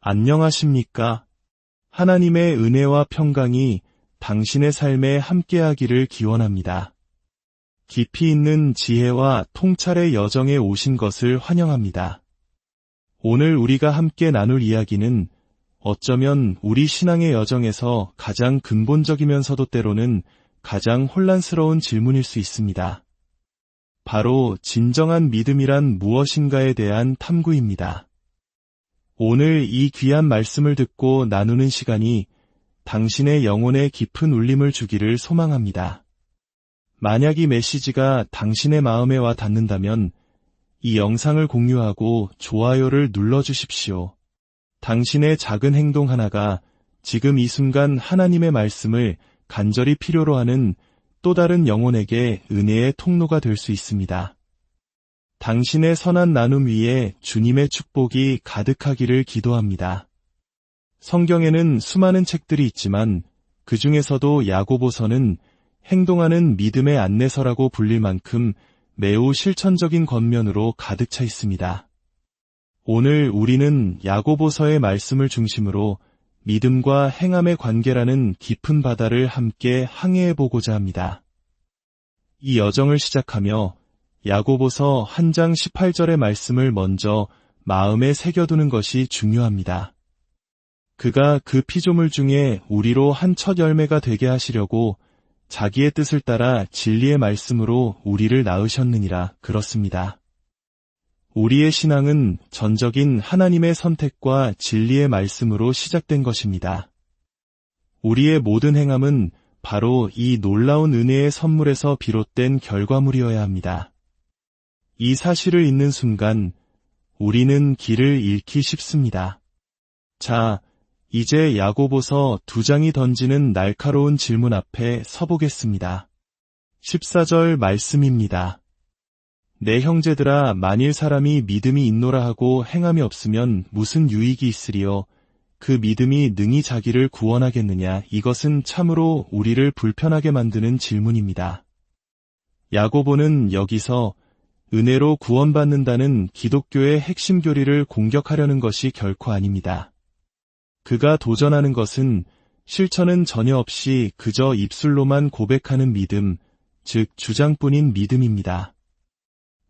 안녕하십니까? 하나님의 은혜와 평강이 당신의 삶에 함께하기를 기원합니다. 깊이 있는 지혜와 통찰의 여정에 오신 것을 환영합니다. 오늘 우리가 함께 나눌 이야기는 어쩌면 우리 신앙의 여정에서 가장 근본적이면서도 때로는 가장 혼란스러운 질문일 수 있습니다. 바로 진정한 믿음이란 무엇인가에 대한 탐구입니다. 오늘 이 귀한 말씀을 듣고 나누는 시간이 당신의 영혼에 깊은 울림을 주기를 소망합니다. 만약 이 메시지가 당신의 마음에 와 닿는다면 이 영상을 공유하고 좋아요를 눌러주십시오. 당신의 작은 행동 하나가 지금 이 순간 하나님의 말씀을 간절히 필요로 하는 또 다른 영혼에게 은혜의 통로가 될 수 있습니다. 당신의 선한 나눔 위에 주님의 축복이 가득하기를 기도합니다. 성경에는 수많은 책들이 있지만 그 중에서도 야고보서는 행동하는 믿음의 안내서라고 불릴 만큼 매우 실천적인 겉면으로 가득 차 있습니다. 오늘 우리는 야고보서의 말씀을 중심으로 믿음과 행함의 관계라는 깊은 바다를 함께 항해해 보고자 합니다. 이 여정을 시작하며 야고보서 1장 18절의 말씀을 먼저 마음에 새겨두는 것이 중요합니다. 그가 그 피조물 중에 우리로 한 첫 열매가 되게 하시려고 자기의 뜻을 따라 진리의 말씀으로 우리를 낳으셨느니라 그렇습니다. 우리의 신앙은 전적인 하나님의 선택과 진리의 말씀으로 시작된 것입니다. 우리의 모든 행함은 바로 이 놀라운 은혜의 선물에서 비롯된 결과물이어야 합니다. 이 사실을 잊는 순간 우리는 길을 잃기 쉽습니다. 자, 이제 야고보서 2장이 던지는 날카로운 질문 앞에 서보겠습니다. 14절 말씀입니다. 내 형제들아, 만일 사람이 믿음이 있노라 하고 행함이 없으면 무슨 유익이 있으리요? 그 믿음이 능히 자기를 구원하겠느냐? 이것은 참으로 우리를 불편하게 만드는 질문입니다. 야고보는 여기서 은혜로 구원받는다는 기독교의 핵심 교리를 공격하려는 것이 결코 아닙니다. 그가 도전하는 것은 실천은 전혀 없이 그저 입술로만 고백하는 믿음, 즉 주장뿐인 믿음입니다.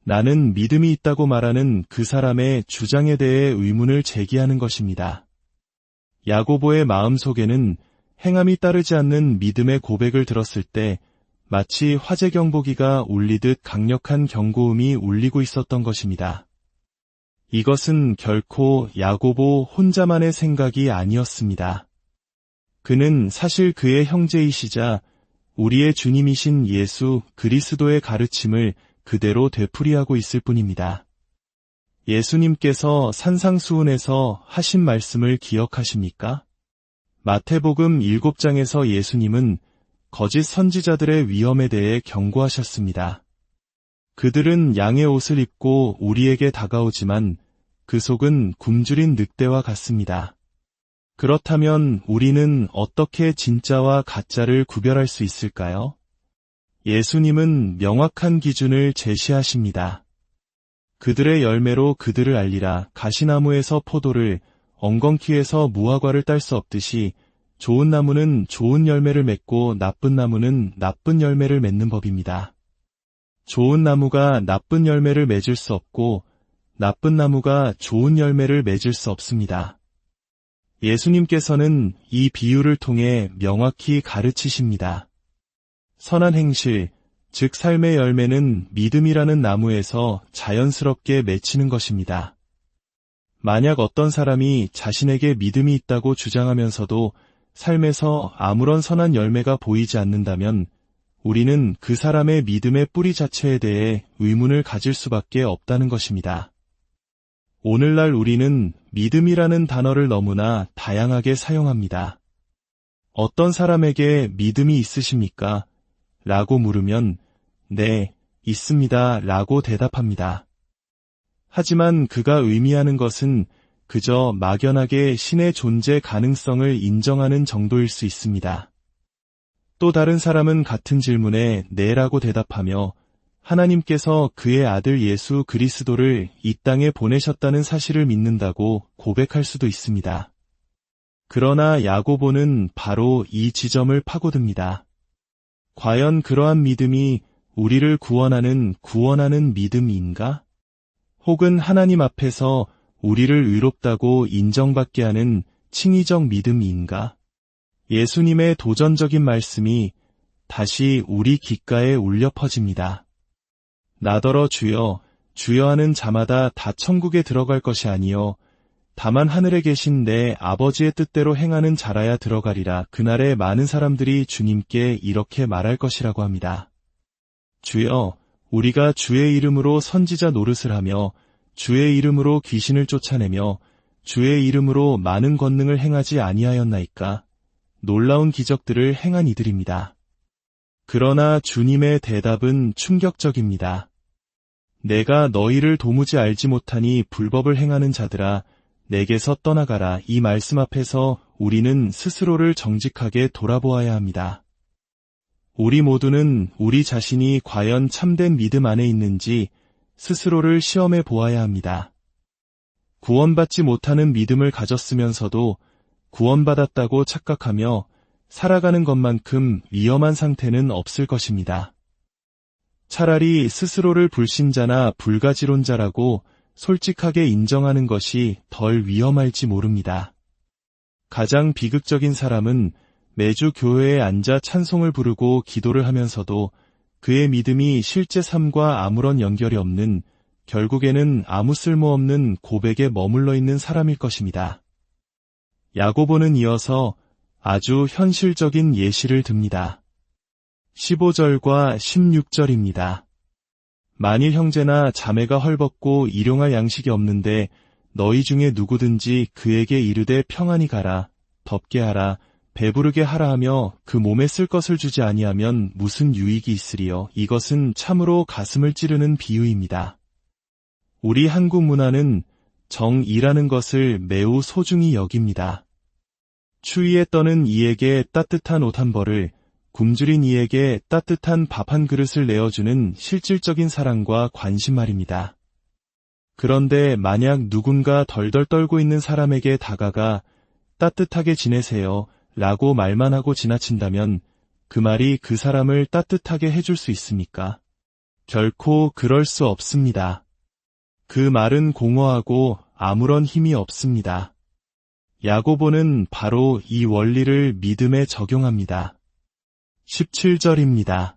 나는 믿음이 있다고 말하는 그 사람의 주장에 대해 의문을 제기하는 것입니다. 야고보의 마음속에는 행함이 따르지 않는 믿음의 고백을 들었을 때 마치 화재 경보기가 울리듯 강력한 경고음이 울리고 있었던 것입니다. 이것은 결코 야고보 혼자만의 생각이 아니었습니다. 그는 사실 그의 형제이시자 우리의 주님이신 예수 그리스도의 가르침을 그대로 되풀이하고 있을 뿐입니다. 예수님께서 산상수훈에서 하신 말씀을 기억하십니까? 마태복음 7장에서 예수님은 거짓 선지자들의 위험에 대해 경고하셨습니다. 그들은 양의 옷을 입고 우리에게 다가오지만 그 속은 굶주린 늑대와 같습니다. 그렇다면 우리는 어떻게 진짜와 가짜를 구별할 수 있을까요? 예수님은 명확한 기준을 제시하십니다. 그들의 열매로 그들을 알리라. 가시나무에서 포도를, 엉겅퀴에서 무화과를 딸 수 없듯이 좋은 나무는 좋은 열매를 맺고 나쁜 나무는 나쁜 열매를 맺는 법입니다. 좋은 나무가 나쁜 열매를 맺을 수 없고 나쁜 나무가 좋은 열매를 맺을 수 없습니다. 예수님께서는 이 비유를 통해 명확히 가르치십니다. 선한 행실, 즉 삶의 열매는 믿음이라는 나무에서 자연스럽게 맺히는 것입니다. 만약 어떤 사람이 자신에게 믿음이 있다고 주장하면서도 삶에서 아무런 선한 열매가 보이지 않는다면 우리는 그 사람의 믿음의 뿌리 자체에 대해 의문을 가질 수밖에 없다는 것입니다. 오늘날 우리는 믿음이라는 단어를 너무나 다양하게 사용합니다. 어떤 사람에게 믿음이 있으십니까? 라고 물으면 네, 있습니다 라고 대답합니다. 하지만 그가 의미하는 것은 그저 막연하게 신의 존재 가능성을 인정하는 정도일 수 있습니다. 또 다른 사람은 같은 질문에 네라고 대답하며 하나님께서 그의 아들 예수 그리스도를 이 땅에 보내셨다는 사실을 믿는다고 고백할 수도 있습니다. 그러나 야고보는 바로 이 지점을 파고듭니다. 과연 그러한 믿음이 우리를 구원하는 믿음인가? 혹은 하나님 앞에서 우리를 의롭다고 인정받게 하는 칭의적 믿음인가? 예수님의 도전적인 말씀이 다시 우리 귓가에 울려 퍼집니다. 나더러 주여, 주여 하는 자마다 다 천국에 들어갈 것이 아니요 다만 하늘에 계신 내 아버지의 뜻대로 행하는 자라야 들어가리라. 그날에 많은 사람들이 주님께 이렇게 말할 것이라고 합니다. 주여, 우리가 주의 이름으로 선지자 노릇을 하며 주의 이름으로 귀신을 쫓아내며 주의 이름으로 많은 권능을 행하지 아니하였나이까? 놀라운 기적들을 행한 이들입니다. 그러나 주님의 대답은 충격적입니다. 내가 너희를 도무지 알지 못하니 불법을 행하는 자들아, 내게서 떠나가라. 이 말씀 앞에서 우리는 스스로를 정직하게 돌아보아야 합니다. 우리 모두는 우리 자신이 과연 참된 믿음 안에 있는지 스스로를 시험해 보아야 합니다. 구원받지 못하는 믿음을 가졌으면서도 구원받았다고 착각하며 살아가는 것만큼 위험한 상태는 없을 것입니다. 차라리 스스로를 불신자나 불가지론자라고 솔직하게 인정하는 것이 덜 위험할지 모릅니다. 가장 비극적인 사람은 매주 교회에 앉아 찬송을 부르고 기도를 하면서도 그의 믿음이 실제 삶과 아무런 연결이 없는, 결국에는 아무 쓸모없는 고백에 머물러 있는 사람일 것입니다. 야고보는 이어서 아주 현실적인 예시를 듭니다. 15절과 16절입니다. 만일 형제나 자매가 헐벗고 일용할 양식이 없는데 너희 중에 누구든지 그에게 이르되 평안히 가라, 덥게 하라, 배부르게 하라 하며 그 몸에 쓸 것을 주지 아니하면 무슨 유익이 있으리요. 이것은 참으로 가슴을 찌르는 비유입니다. 우리 한국 문화는 정이라는 것을 매우 소중히 여깁니다. 추위에 떠는 이에게 따뜻한 옷 한 벌을, 굶주린 이에게 따뜻한 밥 한 그릇을 내어주는 실질적인 사랑과 관심 말입니다. 그런데 만약 누군가 덜덜 떨고 있는 사람에게 다가가 따뜻하게 지내세요 라고 말만 하고 지나친다면 그 말이 그 사람을 따뜻하게 해줄 수 있습니까? 결코 그럴 수 없습니다. 그 말은 공허하고 아무런 힘이 없습니다. 야고보는 바로 이 원리를 믿음에 적용합니다. 17절입니다.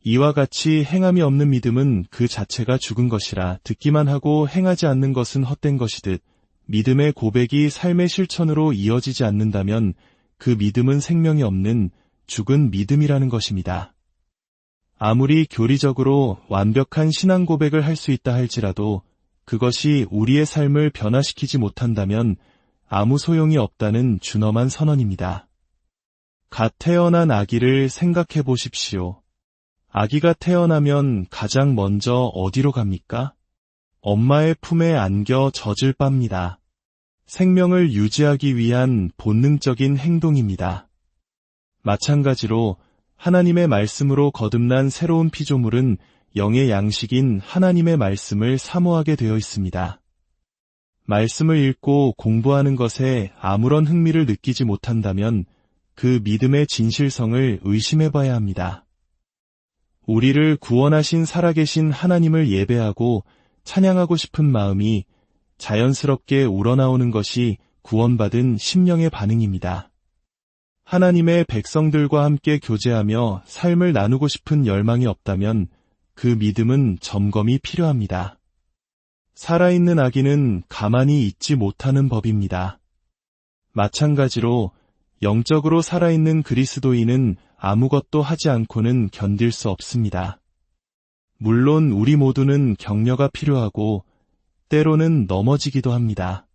이와 같이 행함이 없는 믿음은 그 자체가 죽은 것이라. 듣기만 하고 행하지 않는 것은 헛된 것이듯 믿음의 고백이 삶의 실천으로 이어지지 않는다면 그 믿음은 생명이 없는 죽은 믿음이라는 것입니다. 아무리 교리적으로 완벽한 신앙 고백을 할 수 있다 할지라도 그것이 우리의 삶을 변화시키지 못한다면 아무 소용이 없다는 준엄한 선언입니다. 갓 태어난 아기를 생각해 보십시오. 아기가 태어나면 가장 먼저 어디로 갑니까? 엄마의 품에 안겨 젖을 빱니다. 생명을 유지하기 위한 본능적인 행동입니다. 마찬가지로 하나님의 말씀으로 거듭난 새로운 피조물은 영의 양식인 하나님의 말씀을 사모하게 되어 있습니다. 말씀을 읽고 공부하는 것에 아무런 흥미를 느끼지 못한다면 그 믿음의 진실성을 의심해 봐야 합니다. 우리를 구원하신 살아계신 하나님을 예배하고 찬양하고 싶은 마음이 자연스럽게 우러나오는 것이 구원받은 심령의 반응입니다. 하나님의 백성들과 함께 교제하며 삶을 나누고 싶은 열망이 없다면 그 믿음은 점검이 필요합니다. 살아있는 아기는 가만히 있지 못하는 법입니다. 마찬가지로 영적으로 살아있는 그리스도인은 아무것도 하지 않고는 견딜 수 없습니다. 물론 우리 모두는 격려가 필요하고 때로는 넘어지기도 합니다.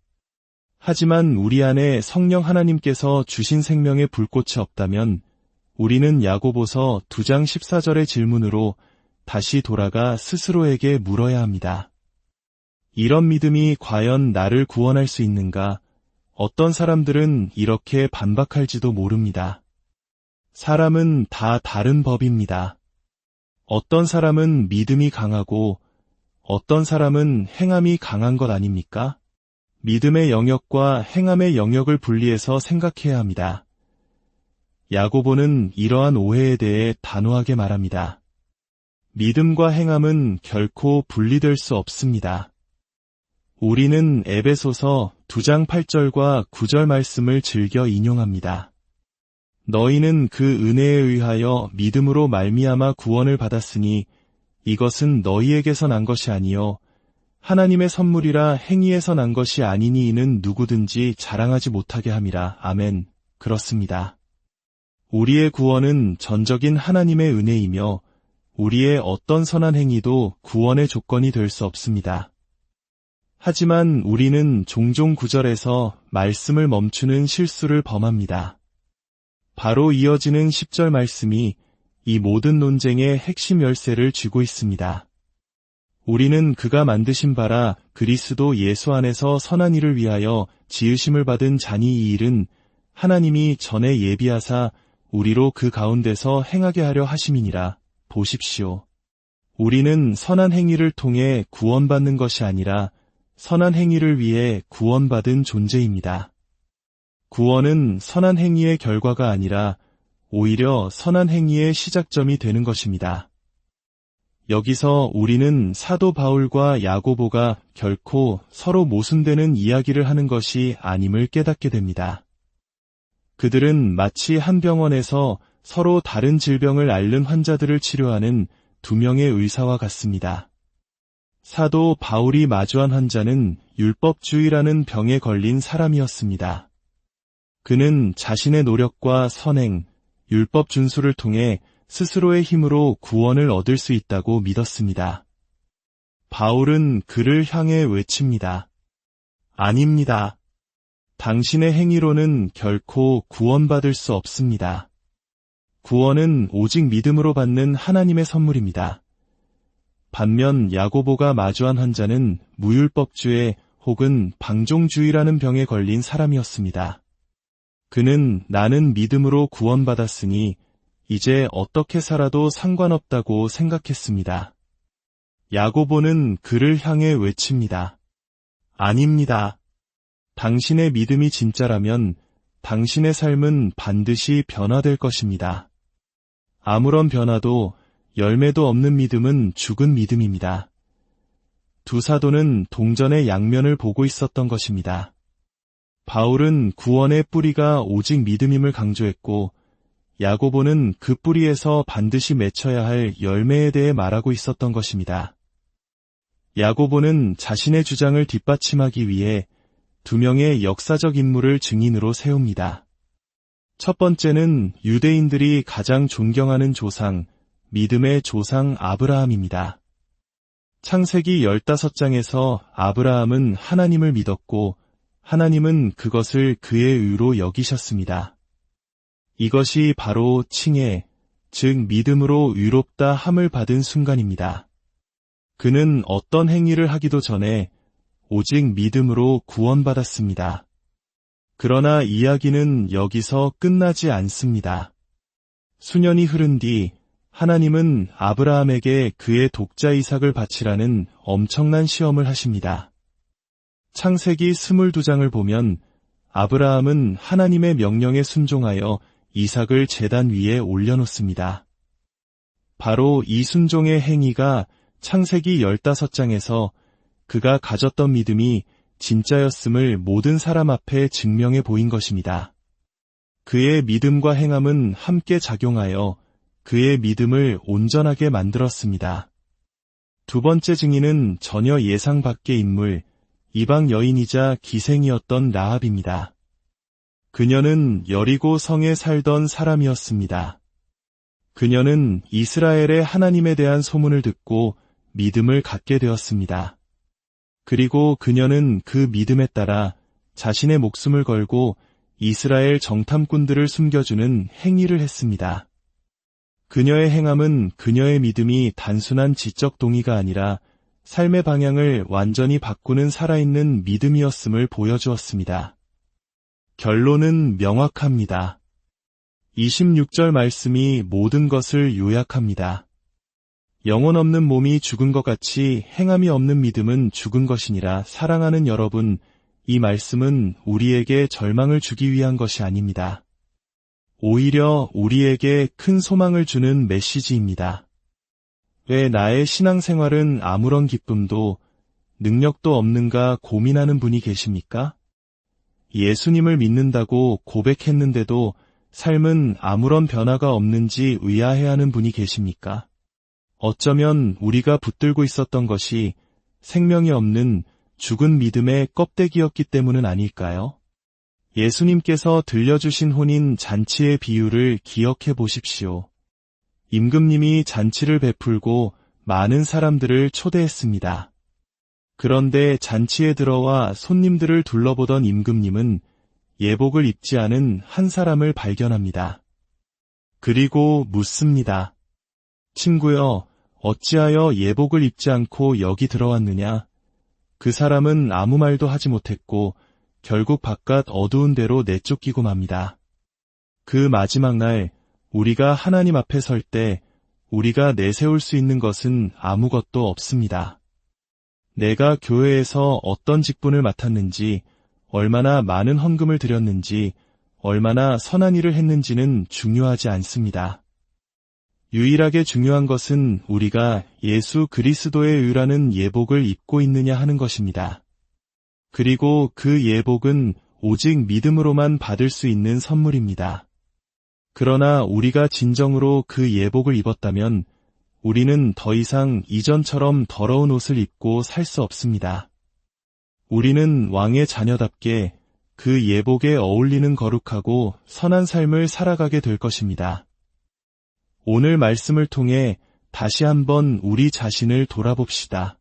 하지만 우리 안에 성령 하나님께서 주신 생명의 불꽃이 없다면 우리는 야고보서 2장 14절의 질문으로 다시 돌아가 스스로에게 물어야 합니다. 이런 믿음이 과연 나를 구원할 수 있는가? 어떤 사람들은 이렇게 반박할지도 모릅니다. 사람은 다 다른 법입니다. 어떤 사람은 믿음이 강하고 어떤 사람은 행함이 강한 것 아닙니까? 믿음의 영역과 행함의 영역을 분리해서 생각해야 합니다. 야고보는 이러한 오해에 대해 단호하게 말합니다. 믿음과 행함은 결코 분리될 수 없습니다. 우리는 에베소서 2장 8절과 9절 말씀을 즐겨 인용합니다. 너희는 그 은혜에 의하여 믿음으로 말미암아 구원을 받았으니 이것은 너희에게서 난 것이 아니요 하나님의 선물이라 행위에서 난 것이 아니니 이는 누구든지 자랑하지 못하게 함이라. 아멘. 그렇습니다. 우리의 구원은 전적인 하나님의 은혜이며 우리의 어떤 선한 행위도 구원의 조건이 될 수 없습니다. 하지만 우리는 종종 구절에서 말씀을 멈추는 실수를 범합니다. 바로 이어지는 10절 말씀이 이 모든 논쟁의 핵심 열쇠를 쥐고 있습니다. 우리는 그가 만드신 바라 그리스도 예수 안에서 선한 일을 위하여 지으심을 받은 자니 이 일은 하나님이 전에 예비하사 우리로 그 가운데서 행하게 하려 하심이니라. 보십시오. 우리는 선한 행위를 통해 구원받는 것이 아니라 선한 행위를 위해 구원받은 존재입니다. 구원은 선한 행위의 결과가 아니라 오히려 선한 행위의 시작점이 되는 것입니다. 여기서 우리는 사도 바울과 야고보가 결코 서로 모순되는 이야기를 하는 것이 아님을 깨닫게 됩니다. 그들은 마치 한 병원에서 서로 다른 질병을 앓는 환자들을 치료하는 두 명의 의사와 같습니다. 사도 바울이 마주한 환자는 율법주의라는 병에 걸린 사람이었습니다. 그는 자신의 노력과 선행, 율법 준수를 통해 스스로의 힘으로 구원을 얻을 수 있다고 믿었습니다. 바울은 그를 향해 외칩니다. 아닙니다. 당신의 행위로는 결코 구원받을 수 없습니다. 구원은 오직 믿음으로 받는 하나님의 선물입니다. 반면 야고보가 마주한 환자는 무율법주의 혹은 방종주의라는 병에 걸린 사람이었습니다. 그는 나는 믿음으로 구원받았으니 이제 어떻게 살아도 상관없다고 생각했습니다. 야고보는 그를 향해 외칩니다. 아닙니다. 당신의 믿음이 진짜라면 당신의 삶은 반드시 변화될 것입니다. 아무런 변화도 열매도 없는 믿음은 죽은 믿음입니다. 두 사도는 동전의 양면을 보고 있었던 것입니다. 바울은 구원의 뿌리가 오직 믿음임을 강조했고 야고보는 그 뿌리에서 반드시 맺혀야 할 열매에 대해 말하고 있었던 것입니다. 야고보는 자신의 주장을 뒷받침하기 위해 두 명의 역사적 인물을 증인으로 세웁니다. 첫 번째는 유대인들이 가장 존경하는 조상, 믿음의 조상 아브라함입니다. 창세기 15장에서 아브라함은 하나님을 믿었고 하나님은 그것을 그의 의로 여기셨습니다. 이것이 바로 칭해, 즉 믿음으로 의롭다 함을 받은 순간입니다. 그는 어떤 행위를 하기도 전에 오직 믿음으로 구원받았습니다. 그러나 이야기는 여기서 끝나지 않습니다. 수년이 흐른 뒤 하나님은 아브라함에게 그의 독자 이삭을 바치라는 엄청난 시험을 하십니다. 창세기 22장을 보면 아브라함은 하나님의 명령에 순종하여 이삭을 제단 위에 올려놓습니다. 바로 이 순종의 행위가 창세기 15장에서 그가 가졌던 믿음이 진짜였음을 모든 사람 앞에 증명해 보인 것입니다. 그의 믿음과 행함은 함께 작용하여 그의 믿음을 온전하게 만들었습니다. 두 번째 증인은 전혀 예상 밖의 인물, 이방 여인이자 기생이었던 라합입니다. 그녀는 여리고 성에 살던 사람이었습니다. 그녀는 이스라엘의 하나님에 대한 소문을 듣고 믿음을 갖게 되었습니다. 그리고 그녀는 그 믿음에 따라 자신의 목숨을 걸고 이스라엘 정탐꾼들을 숨겨주는 행위를 했습니다. 그녀의 행함은 그녀의 믿음이 단순한 지적 동의가 아니라 삶의 방향을 완전히 바꾸는 살아있는 믿음이었음을 보여주었습니다. 결론은 명확합니다. 26절 말씀이 모든 것을 요약합니다. 영혼 없는 몸이 죽은 것 같이 행함이 없는 믿음은 죽은 것이니라. 사랑하는 여러분, 이 말씀은 우리에게 절망을 주기 위한 것이 아닙니다. 오히려 우리에게 큰 소망을 주는 메시지입니다. 왜 나의 신앙생활은 아무런 기쁨도 능력도 없는가 고민하는 분이 계십니까? 예수님을 믿는다고 고백했는데도 삶은 아무런 변화가 없는지 의아해하는 분이 계십니까? 어쩌면 우리가 붙들고 있었던 것이 생명이 없는 죽은 믿음의 껍데기였기 때문은 아닐까요? 예수님께서 들려주신 혼인 잔치의 비유를 기억해 보십시오. 임금님이 잔치를 베풀고 많은 사람들을 초대했습니다. 그런데 잔치에 들어와 손님들을 둘러보던 임금님은 예복을 입지 않은 한 사람을 발견합니다. 그리고 묻습니다. 친구여, 어찌하여 예복을 입지 않고 여기 들어왔느냐? 그 사람은 아무 말도 하지 못했고 결국 바깥 어두운 데로 내쫓기고 맙니다. 그 마지막 날 우리가 하나님 앞에 설 때 우리가 내세울 수 있는 것은 아무것도 없습니다. 내가 교회에서 어떤 직분을 맡았는지, 얼마나 많은 헌금을 드렸는지, 얼마나 선한 일을 했는지는 중요하지 않습니다. 유일하게 중요한 것은 우리가 예수 그리스도의 의라는 예복을 입고 있느냐 하는 것입니다. 그리고 그 예복은 오직 믿음으로만 받을 수 있는 선물입니다. 그러나 우리가 진정으로 그 예복을 입었다면 우리는 더 이상 이전처럼 더러운 옷을 입고 살 수 없습니다. 우리는 왕의 자녀답게 그 예복에 어울리는 거룩하고 선한 삶을 살아가게 될 것입니다. 오늘 말씀을 통해 다시 한번 우리 자신을 돌아봅시다.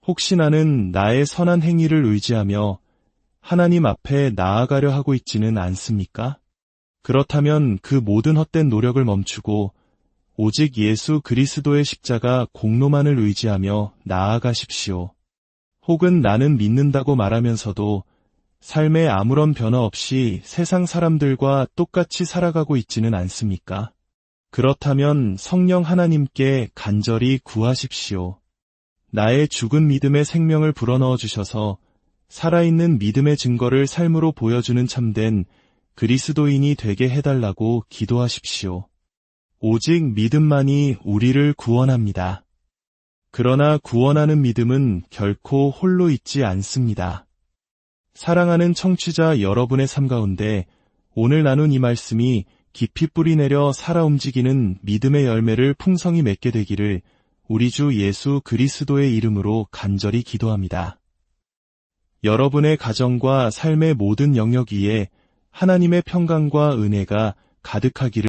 혹시 나는 나의 선한 행위를 의지하며 하나님 앞에 나아가려 하고 있지는 않습니까? 그렇다면 그 모든 헛된 노력을 멈추고 오직 예수 그리스도의 십자가 공로만을 의지하며 나아가십시오. 혹은 나는 믿는다고 말하면서도 삶에 아무런 변화 없이 세상 사람들과 똑같이 살아가고 있지는 않습니까? 그렇다면 성령 하나님께 간절히 구하십시오. 나의 죽은 믿음의 생명을 불어넣어 주셔서 살아있는 믿음의 증거를 삶으로 보여주는 참된 그리스도인이 되게 해달라고 기도하십시오. 오직 믿음만이 우리를 구원합니다. 그러나 구원하는 믿음은 결코 홀로 있지 않습니다. 사랑하는 청취자 여러분의 삶 가운데 오늘 나눈 이 말씀이 깊이 뿌리내려 살아 움직이는 믿음의 열매를 풍성히 맺게 되기를 우리 주 예수 그리스도의 이름으로 간절히 기도합니다. 여러분의 가정과 삶의 모든 영역 위에 하나님의 평강과 은혜가 가득하기를